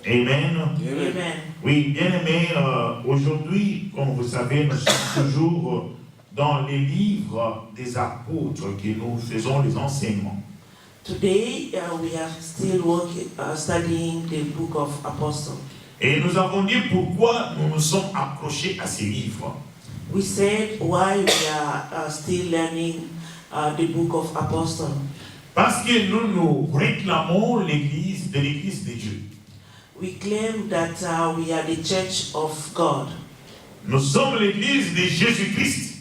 Amen. Amen. Oui, bien aimés, aujourd'hui, comme vous savez, nous sommes toujours dans les livres des apôtres que nous faisons les enseignements. Today we are still studying the book of Apostles. Et nous avons dit pourquoi nous nous sommes accrochés à ces livres. We said why we are still learning the book of Apostles. Parce que nous réclamons l'église de Dieu. We claim that we are the church of God. Nous sommes l'église de Jésus-Christ.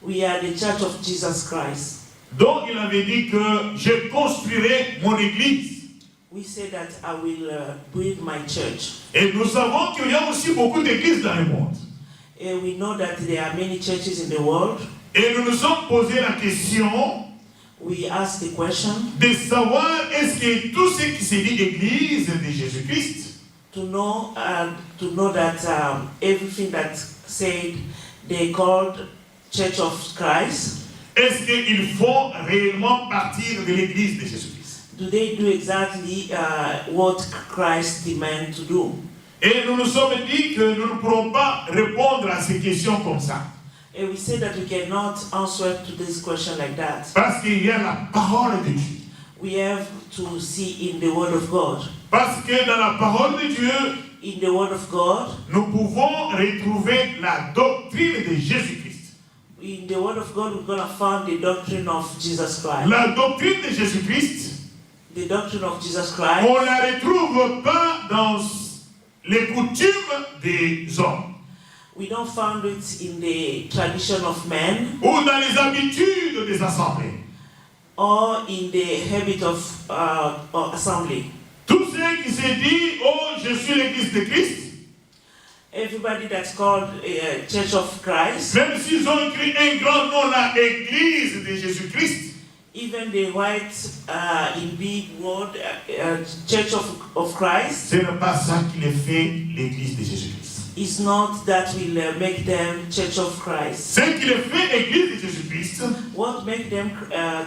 We are the church of Jesus Christ. Donc il avait dit que je construirai mon église. We say that I will build my church. Et nous savons qu'il y a aussi beaucoup d'églises dans le monde. And we know that there are many churches in the world. Et nous nous sommes posé la question We ask the question de savoir est-ce que tout ce qui se dit église de Jésus-Christ, to know that everything that said they called Church of Christ, est-ce qu'ils font réellement partir de l'église de Jésus-Christ? do they do exactly what Christ demands to do? Et nous nous sommes dit que nous ne pourrons pas répondre à ces questions comme ça. And we say that we cannot answer to this question like that. Parce qu'il y a la parole de Dieu. We have to see in the Word of God. Parce que dans la parole de Dieu, In the Word of God, nous pouvons retrouver la doctrine de Jésus-Christ. in the Word of God, we're going to find the doctrine of Jesus Christ. La doctrine de Jésus-Christ, The doctrine of Jesus Christ, on ne la retrouve pas dans les coutumes des hommes we don't find it in the tradition of men ou dans les habitudes des assemblées. or in the habit of assembly. Tous ceux qui se disent « Oh, je suis l'église de Christ », Everybody that's called a Church of Christ, même s'ils ont écrit un grand nom là, Église de Jésus-Christ, even the white in big word Church of Christ, ce n'est pas ça qui les fait l'église de Jésus-Christ. is not that will make them Church of Christ. Ce qui les fait église de Jésus-Christ, What make them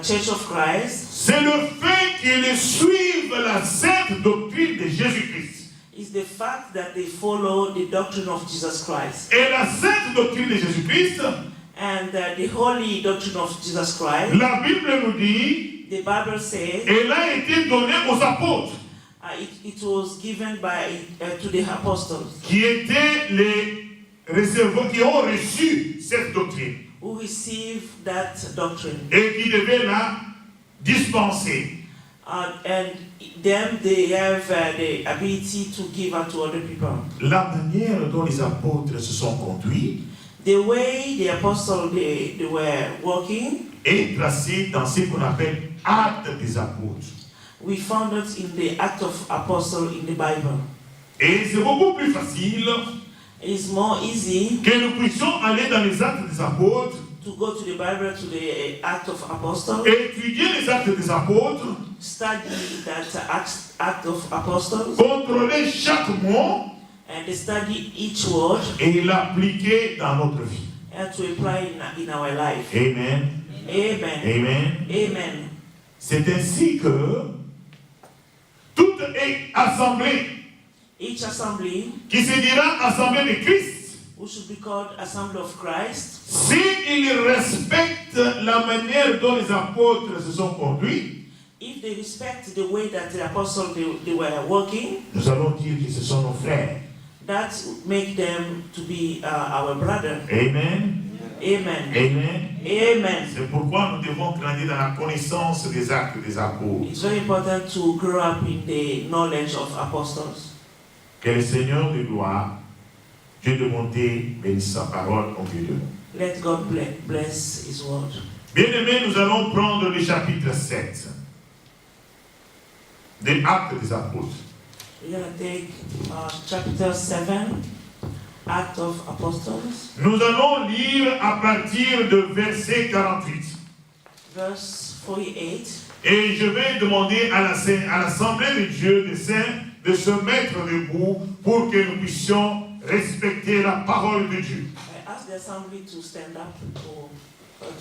Church of Christ c'est le fait qu'ils suivent la sainte doctrine de Jésus-Christ. is the fact that they follow the doctrine of Jesus Christ. Et la sainte doctrine de Jésus-Christ, And the holy doctrine of Jesus Christ, la Bible nous dit, the Bible says, elle a été donnée aux apôtres, it was given to the apostles qui étaient les réservoirs, qui ont reçu cette doctrine, who received that doctrine. et qui devaient la dispenser. And them, they have the ability to give out to other people. La manière dont les apôtres se sont conduits The way the apostles they were walking, est tracée dans ce qu'on appelle Actes des apôtres. we found it in the Act of Apostle in the Bible. Et c'est beaucoup plus facile It's more easy que nous puissions aller dans les Actes des apôtres, to go to the Bible, to the Act of Apostle, étudier les Actes des apôtres, study that Act of Apostles, contrôler chaque mot and study each word et l'appliquer dans notre vie. and to apply in our life. Amen. Amen. Amen. Amen. C'est ainsi que toute assemblée Each assembly, qui se dira assemblée de Christ, who should be called Assembly of Christ, s'ils respectent la manière dont les apôtres se sont conduits, if they respect the way that the apostles they were working, nous allons dire que ce sont nos frères. that make them to be our brother. Amen. Amen. Amen. Amen. C'est pourquoi nous devons grandir dans la connaissance des actes des apôtres. It's very important to grow up in the knowledge of apostles. Que le Seigneur de gloire, Dieu de bonté, bénisse sa parole au milieu de nous. Let God bless His word. Bien-aimés, nous allons prendre le chapitre 7 des Actes des apôtres. We're going to take chapter 7, Act of Apostles, Nous allons lire à partir de verset 48. verse 48. Et je vais demander à l'Assemblée de Dieu des saints de se mettre debout pour que nous puissions respecter la parole de Dieu. I ask the assembly to stand up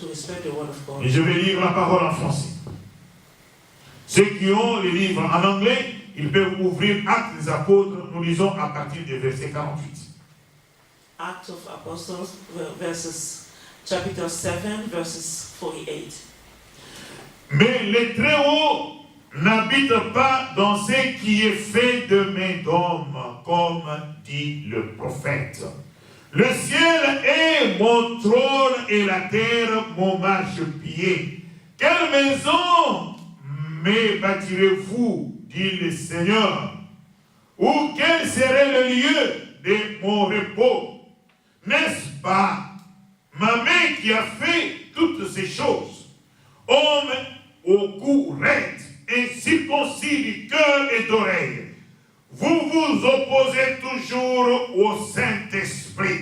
to respect the word of God. Et je vais lire la parole en français. Ceux qui ont les livres en anglais, ils peuvent ouvrir Actes des Apôtres, nous lisons à partir du verset 48. Acts of Apostles, chapter 7, verses 48. Mais les Très-Hauts n'habitent pas dans ce qui est fait de main d'homme, comme dit le prophète. Le ciel est mon trône et la terre mon marchepied. Quelle maison me bâtirez-vous, dit le Seigneur? Ou quel serait le lieu de mon repos? N'est-ce pas ma main qui a fait toutes ces choses? Homme au cou raide, incirconcis du cœur et d'oreille, vous vous opposez toujours au Saint-Esprit.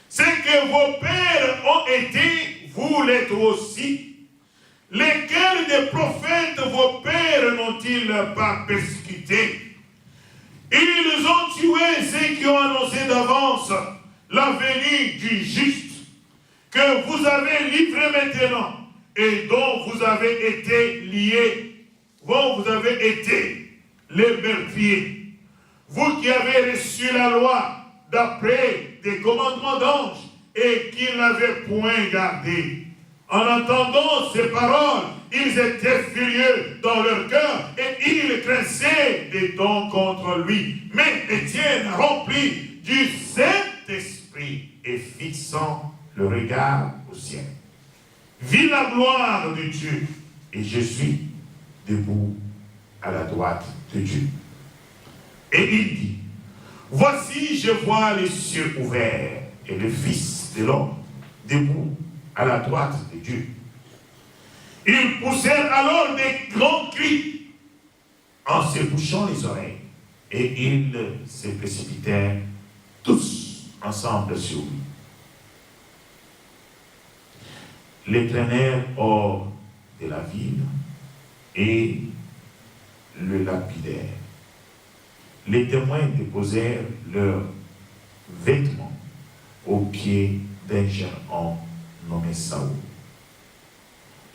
Ce que vos pères ont été, vous l'êtes aussi. Lesquels des prophètes vos pères n'ont-ils pas persécutés? Ils ont tué ceux qui ont annoncé d'avance la venue du juste, que vous avez livré maintenant et dont vous avez été liés, dont vous avez été les meurtriers. Vous qui avez reçu la loi d'après des commandements d'anges et qui ne l'avez point gardée. En entendant ces paroles, ils étaient furieux dans leur cœur et ils craignaient des dons contre lui. Mais Étienne, rempli du Saint-Esprit et fixant le regard au ciel, vit la gloire de Dieu et je suis debout à la droite de Dieu. Et il dit, voici je vois les cieux ouverts et le Fils de l'homme debout à la droite de Dieu. Ils poussèrent alors des grands cris en se bouchant les oreilles et ils se précipitèrent tous ensemble sur lui. Les traînèrent hors de la ville et le lapidèrent. Les témoins déposèrent leurs vêtements aux pieds d'un jeune homme nommé Saül.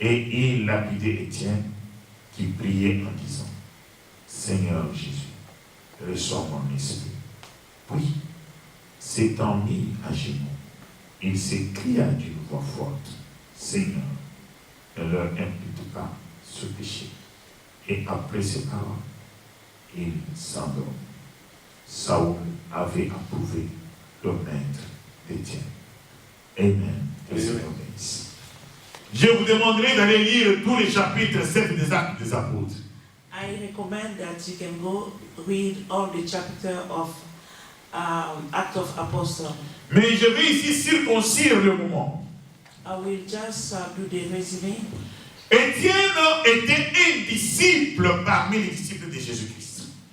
Et il lapidait Étienne qui priait en disant, Seigneur Jésus, reçois mon esprit. Puis, s'étant mis à genoux, il s'écria d'une voix forte, Seigneur, ne leur impute pas ce péché. Et après ces paroles, il s'endormit. Saül avait approuvé le maître d'Étienne. Amen. Que Dieu vous bénisse. Je vous demanderai d'aller lire tous les chapitres 7 des Actes des Apôtres. I recommend that you can go read all the chapter of Acts of Apostles. Mais je vais ici circoncire le moment. I will just do the resume. Étienne était un disciple parmi les disciples de Jésus-Christ.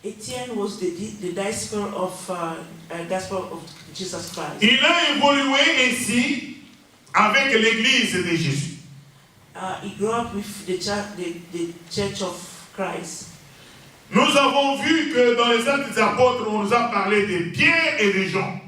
Etienne was the disciple of Jesus Christ. Il a évolué ainsi avec l'église de Jésus. He grew up with the church of Christ. Nous avons vu que dans les Actes des Apôtres, on nous a parlé de Pierre et de Jean.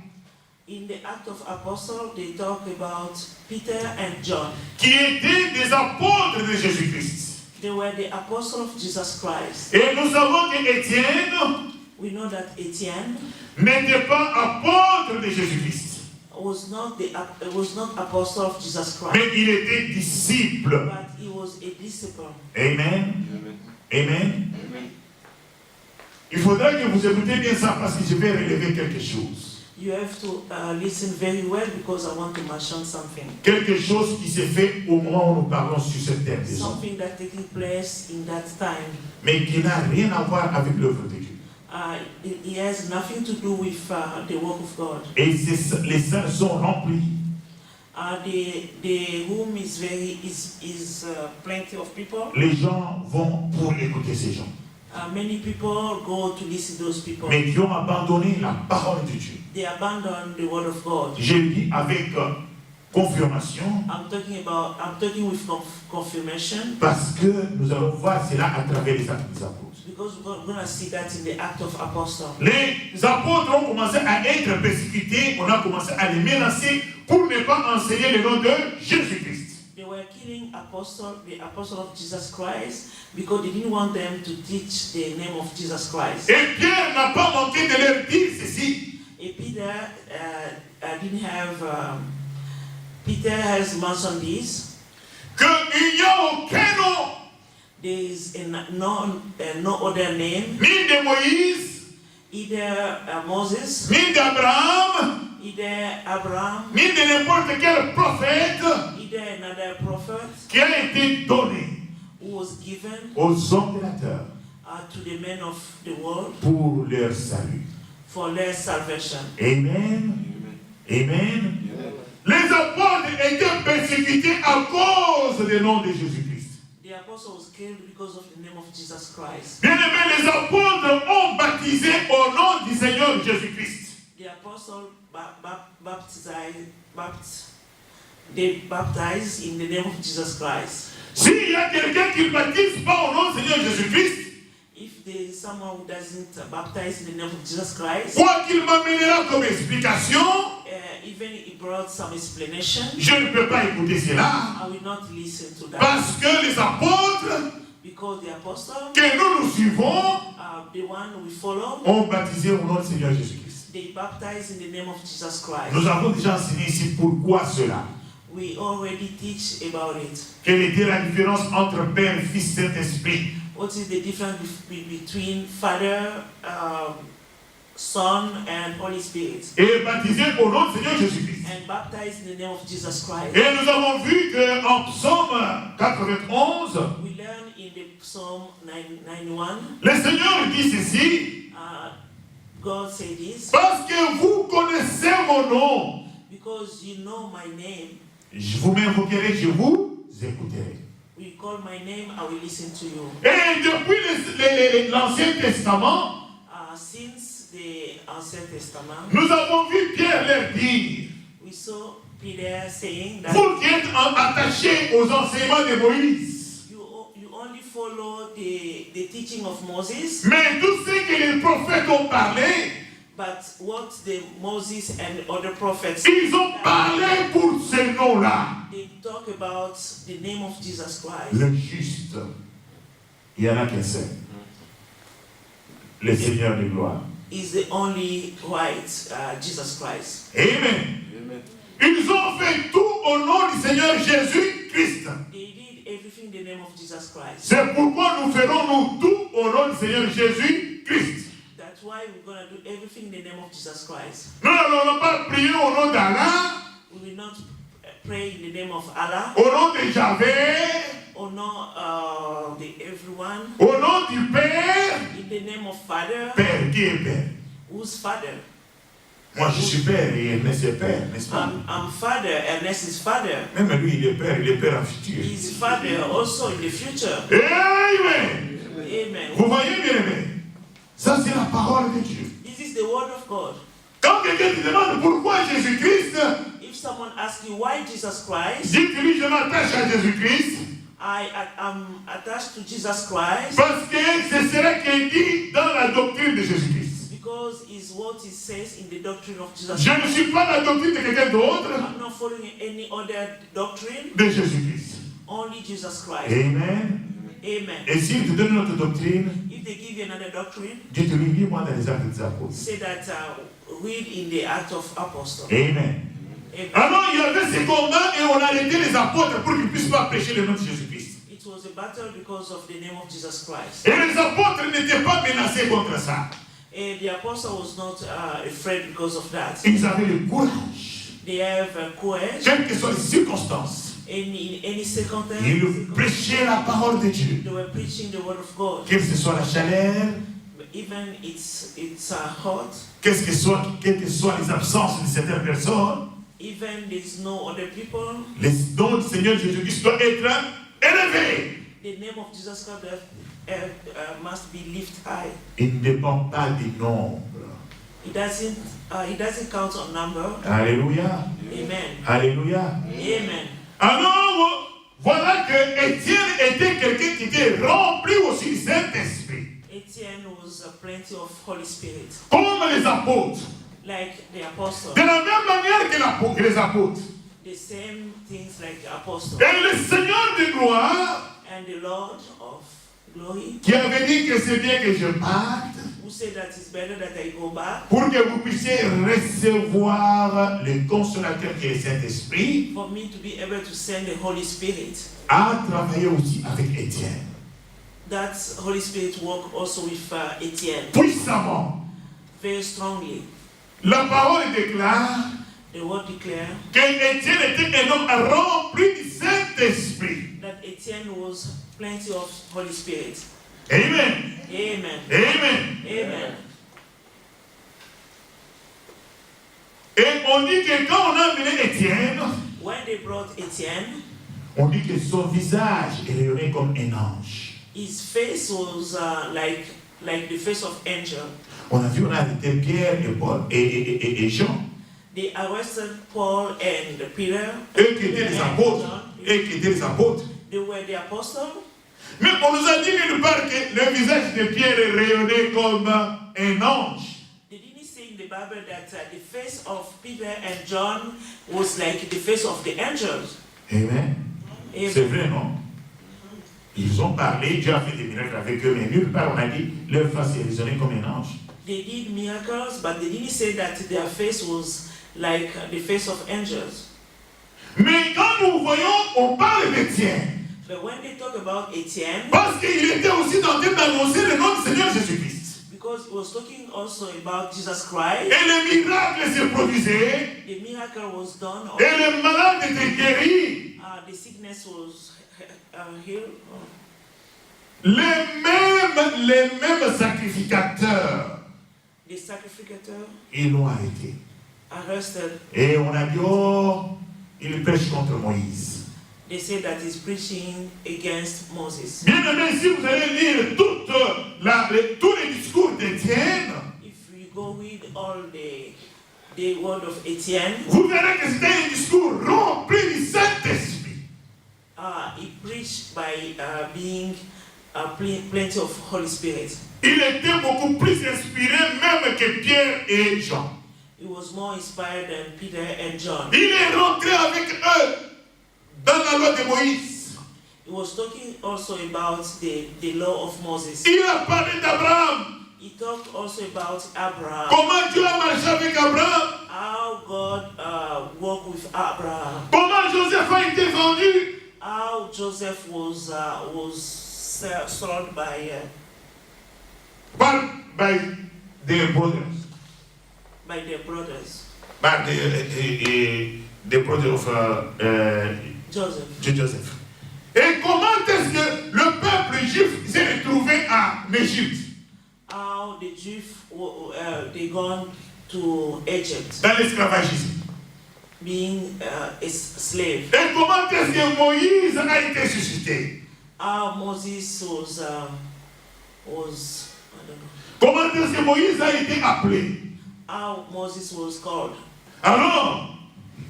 In the Act of Apostles, they talk about Peter and John. Qui étaient des apôtres de Jésus-Christ. They were the apostles of Jesus Christ. Et nous savons qu'Étienne We know that Etienne n'était pas apôtre de Jésus-Christ. was not apostle of Jesus Christ. Mais il était disciple. But he was a disciple. Amen. Amen. Amen. Il faudra que vous écoutez bien ça parce que je vais relever quelque chose. You have to listen very well because I want to mention something. Quelque chose qui s'est fait au moment où nous parlons sur cette terre des hommes. Something that taking place in that time. Mais qui n'a rien à voir avec l'œuvre de Dieu. It has nothing to do with the work of God. Et les salles sont remplies. The room is plenty of people. Les gens vont pour écouter ces gens. Many people go to listen to those people. Mais qui ont abandonné la parole de Dieu. They abandon the word of God. Je le dis avec confirmation. I'm talking with confirmation. Parce que nous allons voir cela à travers les Actes des Apôtres. Because we're going to see that in the Act of Apostles. Les apôtres ont commencé à être persécutés, on a commencé à les menacer pour ne pas enseigner le nom de Jésus-Christ. They were killing the apostle of Jesus Christ, because they didn't want them to teach the name of Jesus Christ. Et Pierre n'a pas manqué de leur dire ceci. And Peter Peter has mentioned this. Qu'il n'y a aucun nom, There is no other name, ni de Moïse, either Moses, ni d'Abraham, either Abraham, ni de n'importe quel prophète either another prophet qui a été donné who was given aux hommes de la terre to the men of the world pour leur salut. for their salvation. Amen. Amen. Les apôtres étaient persécutés à cause du nom de Jésus-Christ. The apostle was killed because of the name of Jesus Christ. Bien-aimés, les apôtres ont baptisé au nom du Seigneur Jésus-Christ. The apostle they baptized in the name of Jesus Christ. S'il y a quelqu'un qui ne baptise pas au nom du Seigneur Jésus-Christ, If there is someone who doesn't baptize in the name of Jesus Christ, quoi qu'il m'amènera comme explication, even he brought some explanation, je ne peux pas écouter cela. I will not listen to that. Parce que les apôtres Because the apostle, que nous suivons the one we follow, ont baptisé au nom du Seigneur Jésus-Christ. they baptize in the name of Jesus Christ. Nous avons déjà enseigné ici pourquoi cela. We already teach about it. Quelle était la différence entre Père, Fils, Saint-Esprit? What is the difference between Father, Son, and Holy Spirit? Et baptisé au nom du Seigneur Jésus-Christ. And baptized in the name of Jesus Christ. Et nous avons vu qu'en Psaume 91, We learn in the Psalm 91, le Seigneur dit ceci, God said this, parce que vous connaissez mon nom, because you know my name, vous m'invoquerez, je vous écouterai. we call my name, I will listen to you. Et depuis l'Ancien Testament, Since the Ancient Testament, nous avons vu Pierre leur dire, we saw Peter saying that vous qui êtes attachés aux enseignements de Moïse, you only follow the teaching of Moses, mais tout ce que les prophètes ont parlé, but what the Moses and other prophets, ils ont parlé pour ce nom-là. they talk about the name of Jesus Christ. Le juste, il n'y en a qu'un seul. Le Seigneur de gloire. Is the only right Jesus Christ. Amen. Ils ont fait tout au nom du Seigneur Jésus-Christ. They did everything in the name of Jesus Christ. C'est pourquoi nous ferons nous tout au nom du Seigneur Jésus-Christ. That's why we're going to do everything in the name of Jesus Christ. Nous n'allons pas prier au nom d'Allah, We will not pray in the name of Allah, au nom de Javé, or no everyone, au nom du Père. in the name of Father. Père, qui est Père? Who's Father? Moi je suis Père et Ernest est Père, n'est-ce pas? I'm Father, Ernest is Father. Même lui il est Père en futur. He's Father also in the future. Amen. Amen. Vous voyez bien aimé? Ça c'est la parole de Dieu. This is the word of God. Quand quelqu'un te demande pourquoi Jésus-Christ, If someone asks you why Jesus Christ, dites-lui je m'attache à Jésus-Christ I am attached to Jesus Christ parce que c'est cela qui est dit dans la doctrine de Jésus-Christ. because it's what it says in the doctrine of Jesus Je Christ. ne suis pas la doctrine de quelqu'un d'autre, I'm not following any other doctrine, de Jésus-Christ. only Jesus Christ. Amen. Amen. Et s'il te donne notre doctrine, If they give you another doctrine, dites-lui, lis-moi dans les actes des apôtres. say that read in the Act of Apostles. Amen. Amen. Alors il y avait ces combats et on a arrêté les apôtres pour qu'ils ne puissent pas prêcher le nom de Jésus-Christ. It was a battle because of the name of Jesus Christ. Et les apôtres n'étaient pas menacés contre ça. And the apostle was not afraid because of that. Ils avaient le courage, They have courage quelles que soient les circonstances. in any circumstance. Ils prêchaient la parole de Dieu. They were preaching the word of God. Quelle que soit la chaleur, Even it's hot. quelles que soient les absences de certaines personnes, Even there's no other people. les noms du Seigneur Jésus-Christ doivent être élevés. The name of Jesus Christ must be lifted high. Il ne dépend pas du nombre. It doesn't count on number. Alléluia. Amen. Alléluia. Amen. Alors, voilà que Étienne était quelqu'un qui était rempli aussi du Saint-Esprit. Etienne was plenty of Holy Spirit, Comme les apôtres. like the apostle. De la même manière que les apôtres. The same things like the apostle. Et le Seigneur de gloire, And the Lord of glory, qui avait dit que c'est bien que je parte, who said that it's better that I go back, pour que vous puissiez recevoir le consolateur qui est le Saint-Esprit, for me to be able to send the Holy Spirit. a travaillé aussi avec Étienne. That Holy Spirit work also with Etienne, Puissamment. very strongly. La parole déclare The word declare que Étienne était un homme rempli du Saint-Esprit. that Etienne was plenty of Holy Spirit. Amen. Amen. Amen. Amen. Et on dit que quand on a amené Étienne, When they brought Etienne, on dit que son visage rayonnait comme un ange. his face was like the face of angel. On a vu, on a arrêté Pierre et Paul et Jean. They arrested Paul and Peter. Eux qui étaient les and apôtres. John. Eux qui étaient les apôtres. They were the apostles. Mais on nous a dit nulle part que le visage de Pierre rayonnait comme un ange. They didn't say in the Bible that the face of Peter and John was like the face of the angels. Amen. Amen. C'est vrai, non? Ils ont parlé, Dieu a fait des miracles avec eux, mais nulle part on a dit leur face résonnait comme un ange. They did miracles, but they didn't say that their face was like the face of angels. Mais quand nous voyons, on parle d'Étienne. But when they talk about Etienne, Parce qu'il était aussi en train d'annoncer le nom du Seigneur Jésus-Christ. because he was talking also about Jesus Christ, Et les miracles se produisaient. the miracle was done, Et les malades étaient guéris. the sickness was healed. Les mêmes sacrificateurs, The sacrificator ils l'ont arrêté. arrested. Et on a dit, oh, il prêche contre Moïse. They say that he's preaching against Moses. Bien aimé, si vous allez lire tous les discours d'Étienne, If you go read all the word of Etienne, vous verrez que c'était un discours rempli du Saint-Esprit. he preached by being plenty of Holy Spirit. Il était beaucoup plus inspiré même que Pierre et Jean. He was more inspired than Peter and John. Il est rentré avec eux dans la loi de Moïse. He was talking also about the law of Moses. Il a parlé d'Abraham. He talked also about Abraham. Comment Dieu a marché avec Abraham. How God worked with Abraham. Comment Joseph a été vendu. How Joseph was sold by their brothers. by their brothers. By the brothers of Joseph. Et comment est-ce que le peuple juif s'est retrouvé en Égypte? How the Jews they gone to Egypt, Dans l'esclavagisme. being a slave. Et comment est-ce que Moïse a été suscité? How Moses was I don't know. Comment est-ce que Moïse a été appelé? How Moses was called. Alors,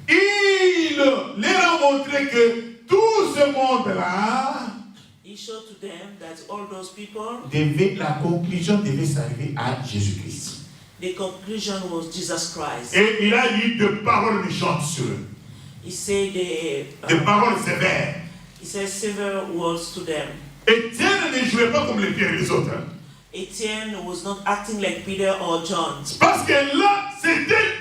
il leur a montré que tout ce monde-là, He showed to them that all those people, la conclusion devait s'arriver à Jésus-Christ. the conclusion was Jesus Christ. Et il a dit de paroles méchantes sur eux, He said de paroles sévères. he said several words to them. Étienne ne jouait pas comme les Pierre et les autres. Etienne was not acting like Peter or John. Parce que là, c'était,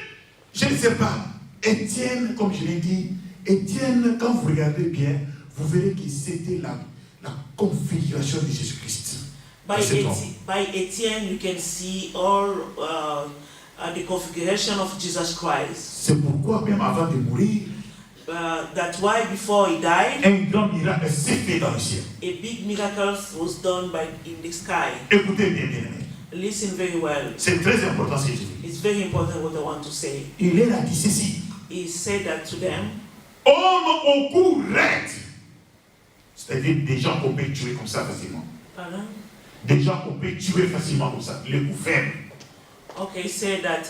je ne sais pas, Étienne, comme je l'ai dit, Étienne, quand vous regardez bien, vous verrez que c'était la configuration de Jésus-Christ. By Etienne, you can see all the configuration of Jesus Christ. C'est pourquoi, même avant de mourir, That's why before he died, un grand miracle s'est fait dans le ciel. a big miracle was done in the sky. Écoutez bien, bien aimé. Listen very well. C'est très important ce que je dis. It's very important what I want to say. Il leur a dit ceci. He said that to them. Homme au cou raide. C'est-à-dire des gens qu'on peut tuer comme ça facilement. Pardon? Des gens qu'on peut tuer facilement comme ça. Les coups faibles. Okay, he said that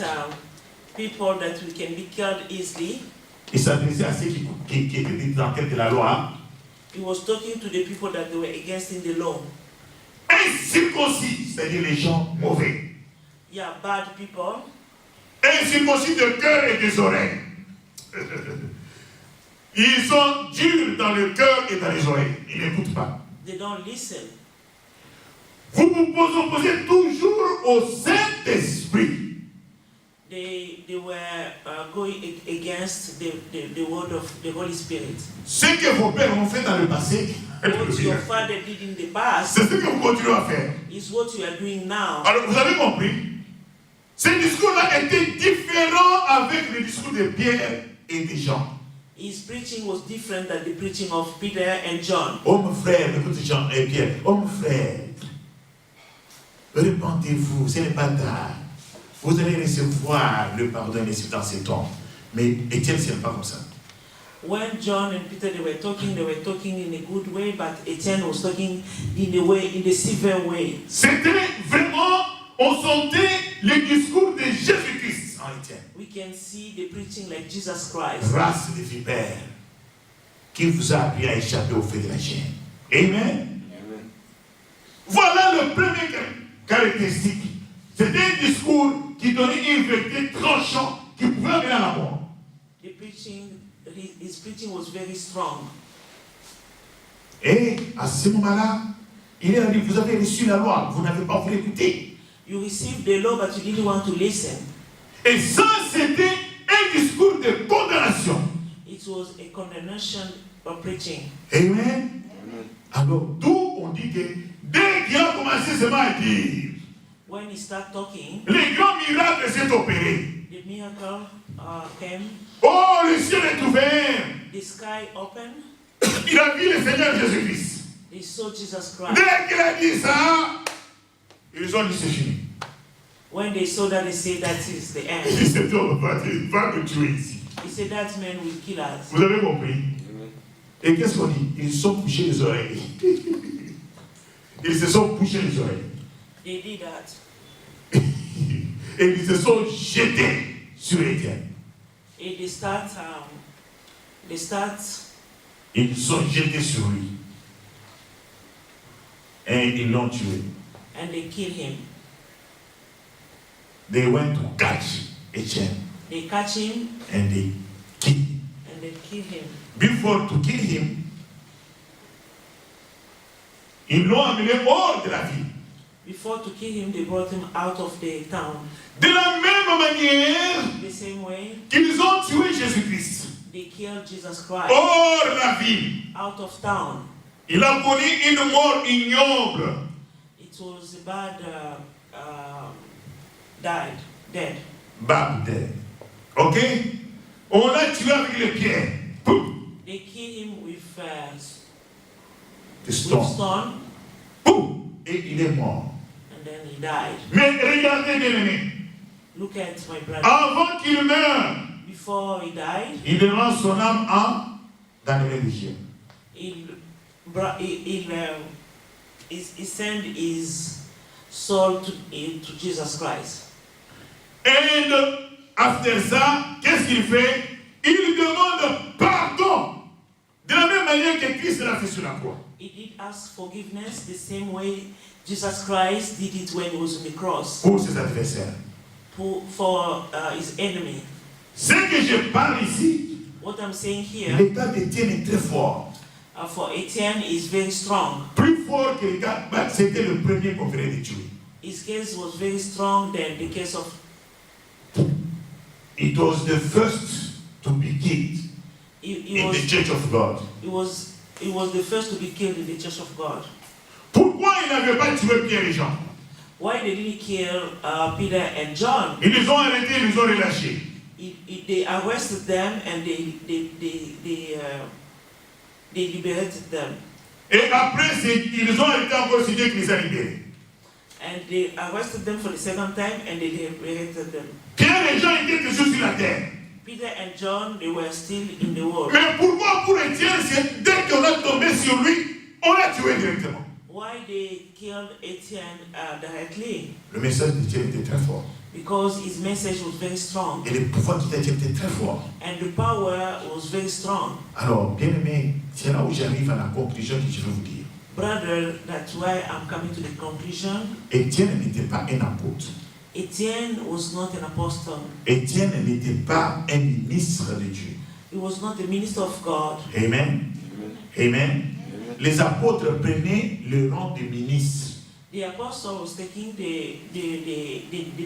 people that we can be killed easily. Il s'adressait à ceux qui étaient dans la tête de la loi. He was talking to the people that they were against in the law. Incirconcis, c'est-à-dire les gens mauvais. Yeah, bad people. Incirconcis de cœur et des oreilles. Ils sont durs dans le cœur et dans les oreilles. Ils n'écoutent pas. They don't listen. Vous vous opposez toujours au Saint-Esprit. They were going against the word of the Holy Spirit. Ce que vos pères ont fait dans le passé, What your father did in the past c'est ce que vous continuez à faire. is what you are doing now. Alors, vous avez compris? Ce discours-là était différent avec le discours de Pierre et de Jean. His preaching was different than the preaching of Peter and John. Oh mon frère, écoute Jean et Pierre. Oh mon frère, repentez-vous, ce n'est pas tard. Vous allez recevoir le pardon dans ces temps. Mais Étienne, ce n'est pas comme ça. When John and Peter they were talking in a good way, but Etienne was talking in the severe way. C'était vraiment, on sentait le discours de Jésus-Christ en Étienne. We can see the preaching like Jesus Christ. Race de vipères, qui vous a appris à échapper au feu de la chaîne. Amen. Amen. Voilà le premier caractéristique. C'était un discours qui donnait une vérité tranchante qui pouvait amener à la mort. His preaching was very strong. Et à ce moment-là, il a dit, vous avez reçu la loi, vous n'avez pas voulu écouter. You received the law, but you didn't want to listen. Et ça, c'était un discours de condamnation. It was a condemnation of preaching. Amen. Amen. Alors, d'où on dit que dès qu'il a commencé seulement à dire, When he started talking, les grands miracles s'est opéré. the miracle came, Oh, le ciel est ouvert. the sky opened, Il a vu le Seigneur Jésus-Christ. they saw Jesus Christ. Dès qu'il a dit ça, ils ont dit c'est fini. When they saw that, they said that is the Il end. dit cet homme va me tuer ici. He said that man will kill us. Vous avez compris? Amen. Et qu'est-ce qu'on dit? Ils se sont bouchés les oreilles. Ils se sont bouchés les oreilles. They did that. Et ils se sont jetés sur Étienne. And they start Ils se sont jetés sur lui. Et ils l'ont tué. and they killed him. They went to catch Etienne They catch him and they killed him. and they kill him. Before to kill him, ils l'ont amené hors de la ville. Before to kill him, they brought him out of the town. De la même manière The same way, qu'ils ont tué Jésus-Christ they killed Jesus Christ hors la ville. out of town. Il a connu une mort ignoble. It was a bad, dead. Baptême. Ok? On l'a tué avec les pierres. Poum! They killed him with Des stones. stone, Poum! Et il est mort. and then he died. Mais regardez bien aimé. Look at my brother. Avant qu'il meure, Before he died, il rend son âme dans les religions. he sent his soul to Jesus Christ. Et after ça, qu'est-ce qu'il fait? Il demande pardon. De la même manière que Christ l'a fait sur la croix. He did ask forgiveness the same way Jesus Christ did it when he was on the cross Pour ses adversaires. for his enemy. Ce que je parle ici, What I'm saying here, l'état d'Étienne est très fort. for Etienne is very strong. Plus fort que les gars, c'était le premier qu'on venait de tuer. His case was very strong than the case of. It was the first to be killed in the Church of God. He was the first to be killed in the Church of God. Pourquoi il n'avait pas tué Pierre et Jean? Why they didn't kill Peter and John? Ils les ont arrêtés, ils les ont relâchés. They arrested them and they liberated them. Et après, ils ont arrêté encore, c'est Dieu qui les a libérés. And they arrested them for the second time and they liberated them. Pierre et Jean étaient toujours sur la terre. Peter and John, they were still in the world. Mais pourquoi pour Étienne, c'est dès qu'on a tombé sur lui, on l'a tué directement? Why they killed Etienne directly? Le message d'Étienne était très fort. Because his message was very strong. Et le pouvoir d'Étienne était très fort. And the power was very strong. Alors, bien aimé, c'est là où j'arrive à la conclusion que je veux vous dire. Brother, that's why I'm coming to the conclusion. Étienne n'était pas un apôtre. Etienne was not an apostle. Étienne n'était pas un ministre de Dieu. He was not the minister of God. Amen. Amen. Les apôtres prenaient le rang de ministre. The apostle was taking the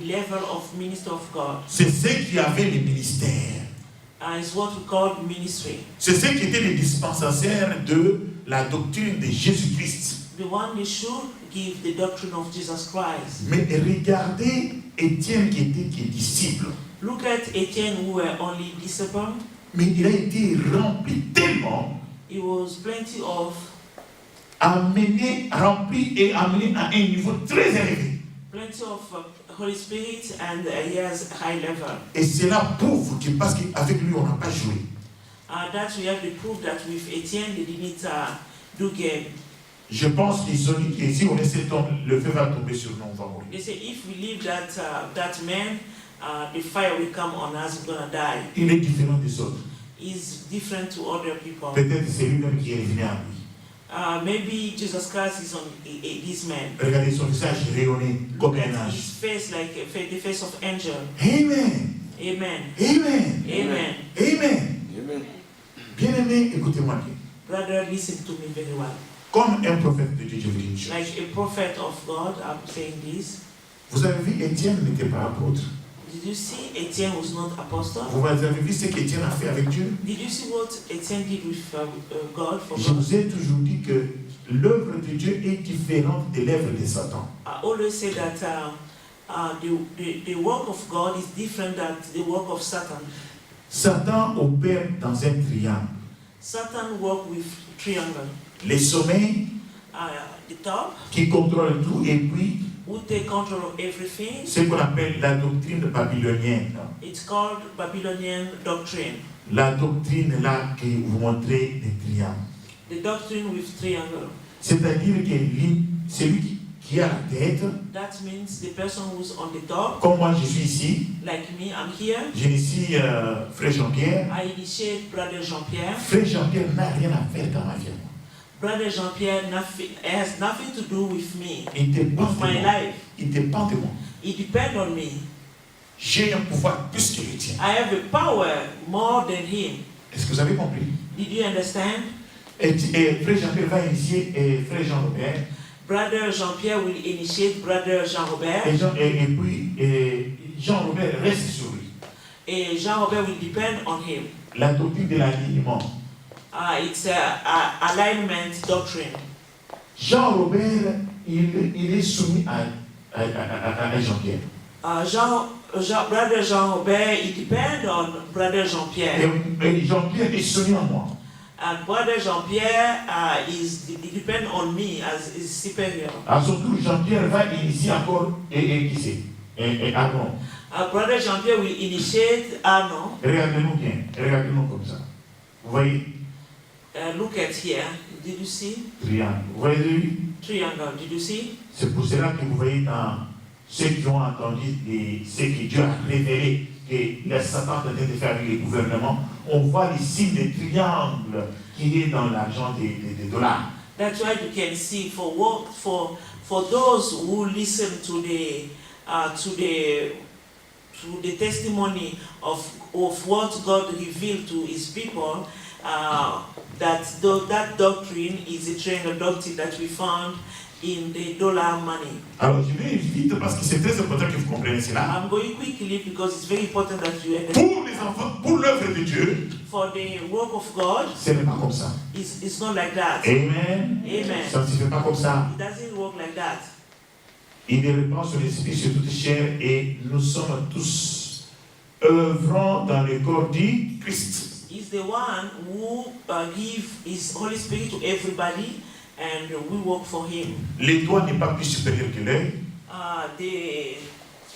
level of minister of God. C'est ceux qui avaient le ministère. It's what we call ministry. C'est ceux qui étaient les dispensataires de la doctrine de Jésus-Christ. The one who should give the doctrine of Jesus Christ. Mais regardez Étienne qui était disciple. Look at Etienne who were only disciple. Mais il a été rempli tellement. He was plenty of. Rempli et amené à un niveau très élevé. Plenty of Holy Spirit and he has high level. Et cela prouve que parce qu'avec lui on n'a pas joué. That we have the proof that with Etienne they didn't do game. Je pense qu'ils ont dit que si on laisse tomber, le feu va tomber sur nous, on va mourir. They say if we leave that man, the fire will come on us, we're gonna die. Il est différent des autres. He's different to other people. Peut-être c'est lui-même qui est revenu à lui. Maybe Jesus Christ is on this man. Regardez son visage rayonné comme un ange. His face like the face of angel. Amen. Amen. Amen. Amen. Amen. Amen. Bien-aimé, écoutez-moi bien. Brother, listen to me very well. Comme un prophète de Dieu, je vous dis une chose. Like a prophet of God, I'm saying this. Vous avez vu, Étienne n'était pas apôtre. Did you see Etienne was not apostle? Vous avez vu ce qu'Étienne a fait avec Dieu. Did you see what Etienne did with God? For Je vous ai toujours dit que l'œuvre de Dieu est différente de l'œuvre de Satan. I always say that the work of God is different than the work of Satan. Satan opère dans un triangle. Satan works with triangle. Les sommets The top, qui contrôlent tout et puis who take control of everything. ce qu'on appelle la doctrine babylonienne. It's called Babylonian doctrine. La doctrine là que vous montrez des triangles. The doctrine with triangle. C'est-à-dire que celui qui a la tête, That means the person who's on the top, comme moi je suis ici, like me, I'm here. j'initie Frère Jean-Pierre. I initiate Brother Jean-Pierre. Frère Jean-Pierre n'a rien à faire dans ma vie. Brother Jean-Pierre has nothing to do with me, Il dépend with de my moi. life. Il dépend de moi. It depends on me. J'ai un pouvoir plus que le tien. I have a power more than him. Est-ce que vous avez compris? Did you understand? Et Frère Jean-Pierre va initier Frère Jean-Robert. Brother Jean-Pierre will initiate Brother Jean-Robert. Et puis Jean-Robert reste sur lui. And Jean-Robert will depend on him. La doctrine de l'alignement. It's a alignment doctrine. Jean-Robert, il est soumis à Jean-Pierre. Brother Jean-Robert, it depends on Brother Jean-Pierre. Et Jean-Pierre est soumis à moi. And Brother Jean-Pierre it depends on me as his superior. À son tour, Jean-Pierre va initier encore et qui c'est? Et Aaron. Brother Jean-Pierre will initiate Arnon. Regardez-nous bien, regardez-nous comme ça. Vous voyez? Look at here. Did you see? Triangle. Vous voyez lui? Triangle. Did you see? C'est pour cela que vous voyez dans ceux qui ont entendu et ceux que Dieu a révélé que le Satan est en train de faire avec les gouvernements, on voit les signes de triangle qui est dans l'argent des dollars. That's why you can see for those who listen to the testimony of what God revealed to His people. That doctrine is a triangle doctrine that we found in the dollar money. Alors je vais vite parce que c'est très important que vous compreniez cela. I'm going quickly because it's very important that you understand. Pour les enfants, pour l'œuvre de Dieu, For the work of God, ce n'est pas comme ça. it's not like that. Amen. Amen. Ça ne se fait pas comme ça. It doesn't work like that. Il ne répand sur l'esprit sur toute chair et nous sommes tous œuvrant dans le corps du Christ. He's the one who gives His Holy Spirit to everybody, and we work for Him. Le doigt n'est pas plus supérieur que l'œil.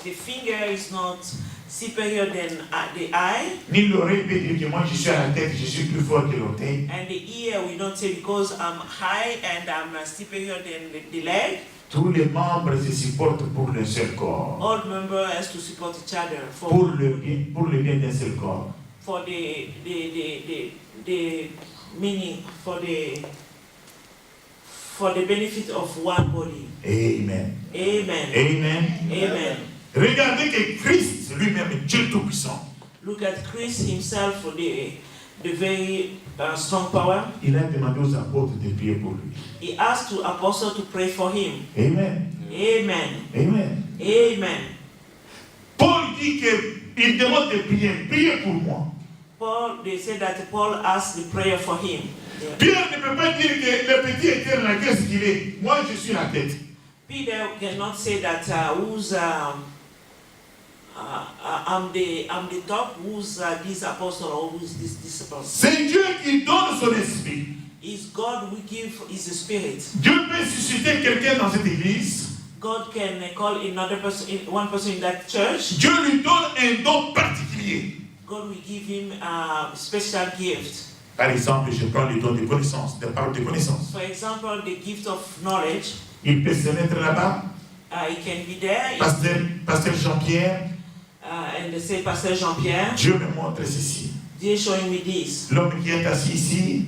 The finger is not superior than the eye, Ni l'oreille peut dire que moi je suis à la tête, je suis plus fort que l'orteil. and the ear we don't say because I'm high and I'm superior than the leg. Tous les membres se supportent pour le seul corps. All members has to support each other Pour le bien d'un seul corps. for the meaning for the benefit of one body. Amen. Amen. Amen. Amen. Regardez que Christ lui-même est Dieu Tout-Puissant. Look at Christ himself, the very strong power, il a demandé aux apôtres de prier pour lui. he asked the apostle to pray for him. Amen. Amen. Amen. Amen. Paul dit qu'il demande de prier. Priez pour moi. Paul, they said that Paul asked the prayer for him. Yeah. Pierre ne peut pas dire que le petit était dans la caisse qu'il est. Moi, je suis la tête. Peter cannot say that I'm the top, who's this apostle or who's this apostle. C'est Dieu qui donne son esprit. It's God who give his spirit. Dieu peut susciter quelqu'un dans cette église. God can call another person, one person in that church. Dieu lui donne un don particulier. God will give him a special gift. Par exemple, je prends le don de connaissance, des paroles de connaissance. For example, the gift of knowledge. Il peut se mettre là-bas. He can be there. Pasteur Jean-Pierre. And they say, Pastor Jean-Pierre, Dieu me montre ceci. Dieu showing me this. L'homme qui est assis ici.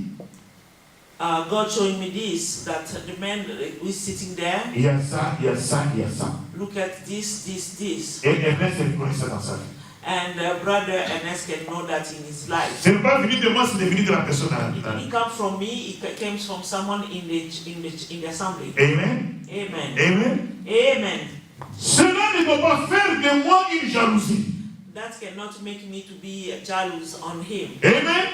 God showing me this, that the man who is sitting there. Il y a ça, il y a ça, il y a ça. Look at this. Et Ernest connaît ça dans sa vie. And brother Ernest can know that in his life. Ce n'est pas venu de moi, c'est venu de la personne à la vie. It come from me. It came from someone in the assembly. Amen. Amen. Amen. Amen. Cela ne peut pas faire de moi une jalousie. That cannot make me to be jealous on him. Amen.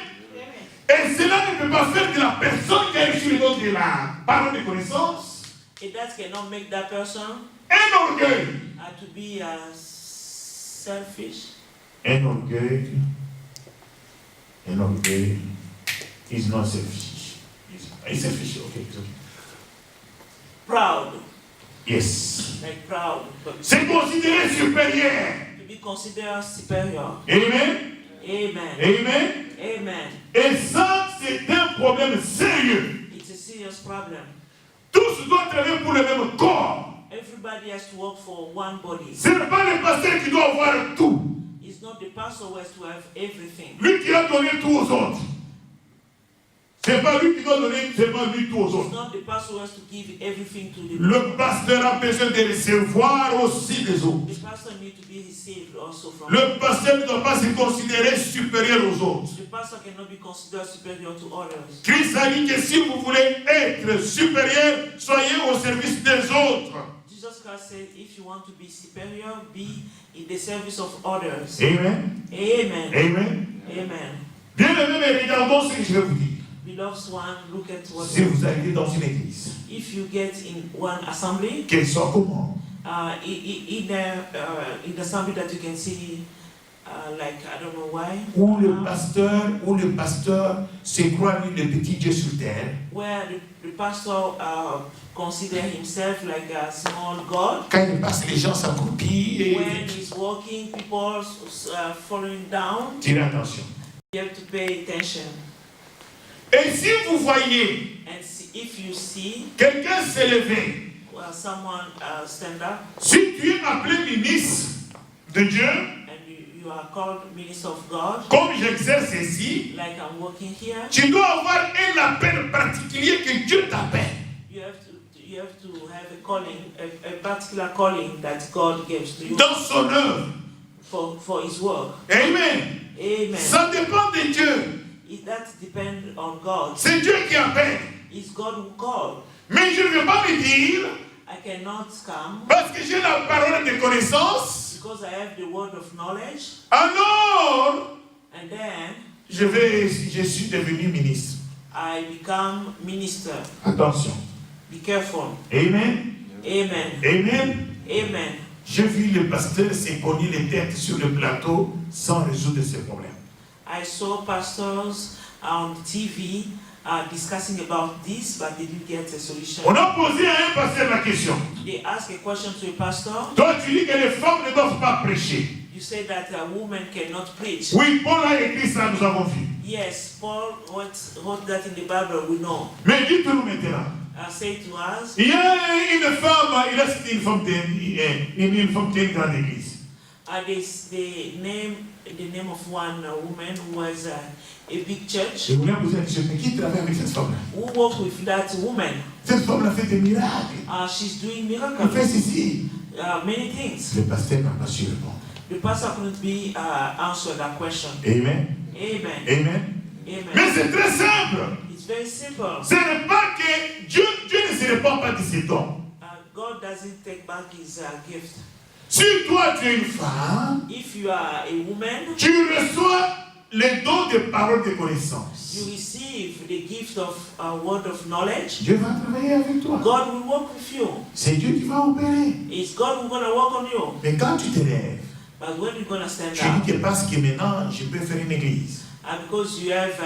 Et cela ne peut pas faire de la personne qui a reçu le don de la parole de connaissance And that cannot make that person un orgueil. to be selfish. Un orgueil is not selfish. It's selfish, okay. Proud. Yes. Like proud. C'est considéré supérieur. To be considered superior. Amen. Amen. Amen. Amen. Et ça, c'est un problème sérieux. It's a serious problem. Tous doivent travailler pour le même corps. Everybody has to work for one body. Ce n'est pas le pasteur qui doit avoir tout. It's not the pastor who has to have everything. Lui qui a donné tout aux autres. C'est pas lui qui doit donner seulement lui tout aux It's autres. not the pastor who has to give everything to the Le pasteur a besoin de recevoir aussi les autres. The pastor needs to be received also from Le pasteur ne doit pas se considérer supérieur aux autres. The pastor cannot be considered superior to others. Christ a dit que si vous voulez être supérieur, soyez au service des autres. Jesus Christ said, if you want to be superior, be in the service of others. Amen. Amen. Amen. Amen. Bien aimé, regardons ce que je vais vous dire. Beloved one, look at what Si vous arrivez dans une église, if you get in one assembly, qu'elle soit comment? in the assembly that you can see, like I don't know why, Où le pasteur se croit lui le petit Dieu sur terre. where the pastor consider himself like a small God. Quand il passe, les gens s'accroupissent When et he's walking, people falling down. tirez attention. You have to pay attention. Et si vous voyez And see, if you see quelqu'un s'élever, someone stand up, si tu es appelé ministre de Dieu, and you are called minister of God, comme j'exerce ici, like I'm working here, tu dois avoir un appel particulier que Dieu t'appelle. you have to have a calling, a particular calling that God gives to you Dans son œuvre. for His work. Amen. Amen. Ça dépend de Dieu. That depends on God. C'est Dieu qui appelle. It's God who called. Mais je ne vais pas me dire, I cannot come parce que j'ai la parole de connaissance, because I have the word of knowledge, alors and then je suis devenu ministre. I become minister. Attention. Be careful. Amen. Amen. Amen. Amen. J'ai vu le pasteur se cogner les têtes sur le plateau sans résoudre ses problèmes. I saw pastors on TV discussing about this, but they didn't get a solution. On a posé à un pasteur la question. They asked a question to a pastor. Toi, tu dis que les femmes ne doivent pas prêcher. You say that a woman cannot preach. Oui, Paul a écrit ça, nous avons vu. Yes, Paul wrote that in the Bible, we know. Mais dites-nous maintenant. Say to us, Il y a une femme, il a cité une femme d'une grande église. The name of one woman who was a big church. Je voulais poser la question, mais qui travaille avec cette femme-là? Who worked with that woman? Cette femme-là fait des miracles. She's doing Elle miracles. fait ceci. Many things. Le pasteur n'a pas su répondre. The pastor couldn't be answer that question. Amen. Amen. Amen. Mais c'est très simple. It's very simple. Ce n'est pas que Dieu ne se répand pas de ses dons. God doesn't take back his gift. Si toi tu es une femme, If you are a woman, tu reçois les dons de paroles de connaissance. you receive the gift of a word of knowledge. Dieu va travailler avec toi. God will work with you. C'est Dieu qui va opérer. It's God who's going to work on you. Mais quand tu te lèves, But when you're going to stand tu up, dis que parce que maintenant je peux faire une église. and because you have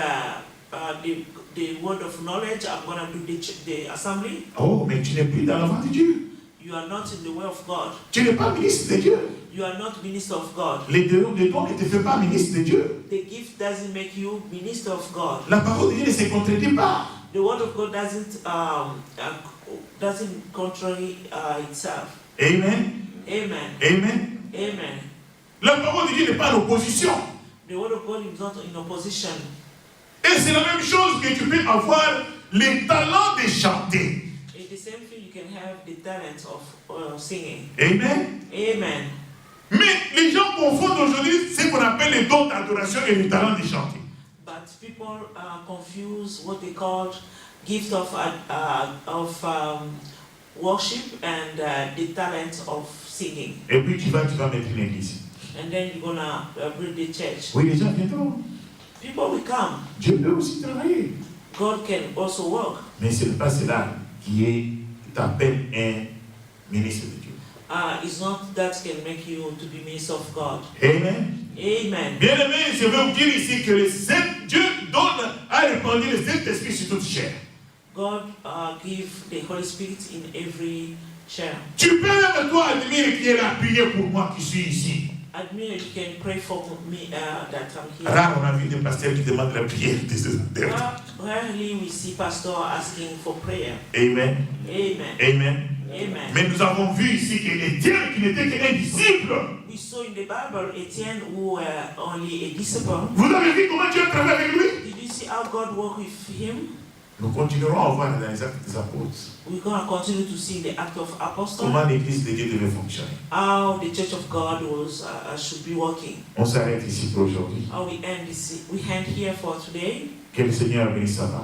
the word of knowledge, I'm going to do the assembly. Oh, mais tu n'es plus dans la voie de Dieu. You are not in the way of God. Tu n'es pas ministre de Dieu. You are not minister of God. Les dons ne te font pas ministre de Dieu. The gift doesn't make you minister of God. La parole de Dieu ne se contredit pas. The word of God doesn't contrary itself. Amen. Amen. Amen. Amen. La parole de Dieu n'est pas en opposition. The word of God is not in opposition. Et c'est la même chose que tu peux avoir les talents de chanter. It's the same thing, you can have the talent of singing. Amen. Amen. Mais les gens confondent aujourd'hui ce qu'on appelle les dons d'adoration et le talent de chanter. But people confuse what they call gift of worship and the talent of singing. Et puis tu vas mettre une église. And then you're gonna build the church. Oui, les gens viendront. People will come. Dieu peut aussi travailler. God can also work. Mais ce n'est pas cela qui t'appelle un ministre de Dieu. It's not that can make you to be minister of God. Amen. Amen. Bien aimé, je veux vous dire ici que Dieu a répandu le Saint-Esprit sur toute chair. God give the Holy Spirit in every chair. Tu peux même toi admirer qui est là, prier pour moi qui suis ici. Admire, you can pray for me that I'm here. Rare, on a vu des pasteurs qui demandent la prière de ces adeptes. Rarely we see pastor asking for prayer. Amen. Amen. Amen. Amen. Mais nous avons vu ici qu'Étienne, qui n'était qu'un disciple. We saw in the Bible Etienne who were only a disciple. Vous avez vu comment Dieu travaille avec lui? Did you see how God worked with him? Nous continuerons à voir dans les actes des apôtres We're going to continue to see the act of apostle. comment l'église de Dieu devait fonctionner. How the church of God was should be working. On s'arrête ici pour aujourd'hui. How we end here for today. Que le Seigneur bénisse sa parole.